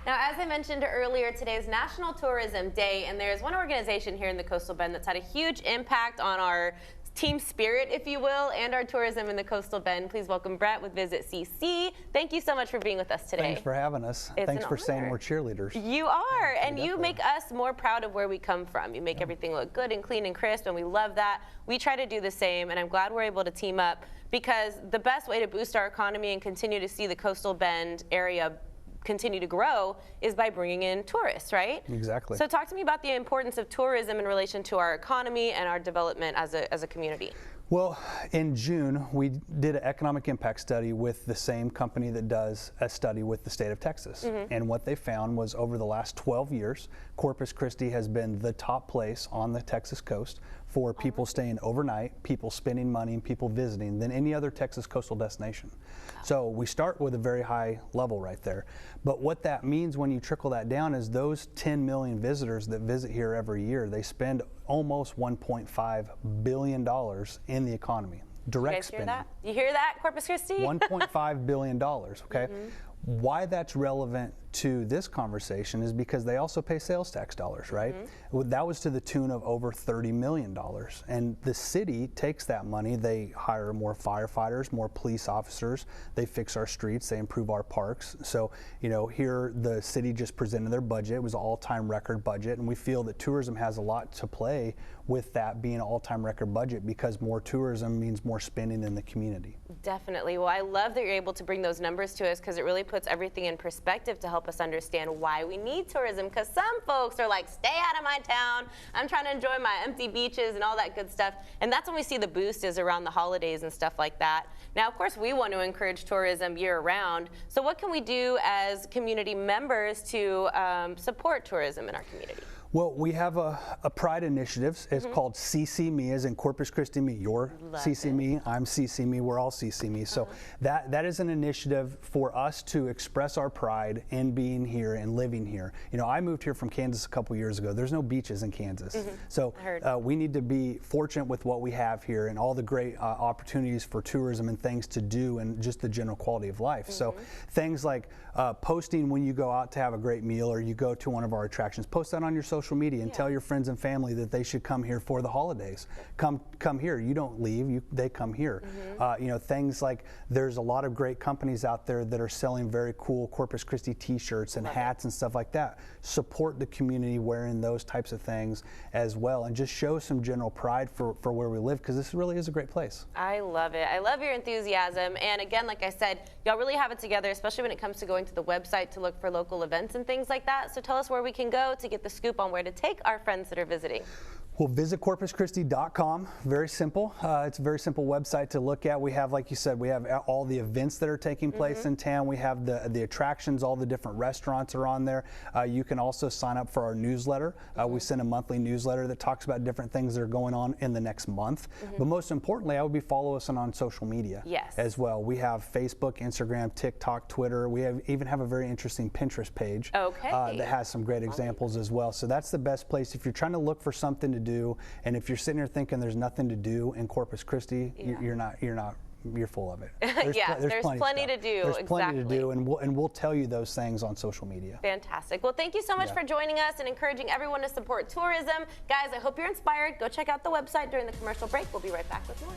Now, as I mentioned earlier, today is National Tourism Day, and there's one organization here in the Coastal Bend that's had a huge impact on our team spirit, if you will, and our tourism in the Coastal Bend. Please welcome Brett with Visit CC. Thank you so much for being with us today. Thanks for having us. Thanks for saying we're cheerleaders. You are, and you make us more proud of where we come from. You make everything look good and clean and crisp, and we love that. We try to do the same, and I'm glad we're able to team up, because the best way to boost our economy and continue to see the Coastal Bend area continue to grow is by bringing in tourists, right? Exactly. So talk to me about the importance of tourism in relation to our economy and our development as a community. Well, in June, we did an economic impact study with the same company that does a study with the state of Texas. And what they found was over the last 12 years, Corpus Christi has been the top place on the Texas coast for people staying overnight, people spending money, and people visiting than any other Texas coastal destination. So we start with a very high level right there. But what that means when you trickle that down is those 10 million visitors that visit here every year, they spend almost $1.5 billion in the economy. Direct spending. Hear that? You hear that, Corpus Christi? $1.5 billion, okay? Why that's relevant to this conversation is because they also pay sales tax dollars, right? That was to the tune of over $30 million. And the city takes that money, they hire more firefighters, more police officers, they fix our streets, they improve our parks. So, you know, here the city just presented their budget. It was an all-time record budget, and we feel that tourism has a lot to play with that being an all-time record budget, because more tourism means more spending in the community. Definitely. Well, I love that you're able to bring those numbers to us, because it really puts everything in perspective to help us understand why we need tourism, because some folks are like, stay out of my town, I'm trying to enjoy my empty beaches and all that good stuff. And that's when we see the boost is around the holidays and stuff like that. Now, of course, we want to encourage tourism year-round. So what can we do as community members to support tourism in our community? Well, we have a pride initiative. It's called CC Me, as in Corpus Christi Me. You're CC Me, I'm CC Me, we're all CC Me. So that is an initiative for us to express our pride in being here and living here. You know, I moved here from Kansas a couple years ago. There's no beaches in Kansas. So we need to be fortunate with what we have here and all the great opportunities for tourism and things to do and just the general quality of life. So things like posting when you go out to have a great meal or you go to one of our attractions, post that on your social media and tell your friends and family that they should come here for the holidays. Come here. You don't leave. They come here. You know, things like there's a lot of great companies out there that are selling very cool Corpus Christi t-shirts and hats and stuff like that. Support the community wearing those types of things as well, and just show some general pride for where we live, because this really is a great place. I love it. I love your enthusiasm. And again, like I said, y'all really have it together, especially when it comes to going to the website to look for local events and things like that. So tell us where we can go to get the scoop on where to take our friends that are visiting. Well, visit corpuschristi.com. Very simple. It's a very simple website to look at. We have, like you said, we have all the events that are taking place in town. We have the attractions, all the different restaurants are on there. You can also sign up for our newsletter. We send a monthly newsletter that talks about different things that are going on in the next month. But most importantly, I would be follow us on social media as well. We have Facebook, Instagram, TikTok, Twitter. We even have a very interesting Pinterest page that has some great examples as well. So that's the best place if you're trying to look for something to do. And if you're sitting here thinking there's nothing to do in Corpus Christi, you're full of it. There's plenty to do. There's plenty to do, and we'll tell you those things on social media. Fantastic. Well, thank you so much for joining us and encouraging everyone to support tourism. Guys, I hope you're inspired. Go check out the website during the commercial break. We'll be right back with more.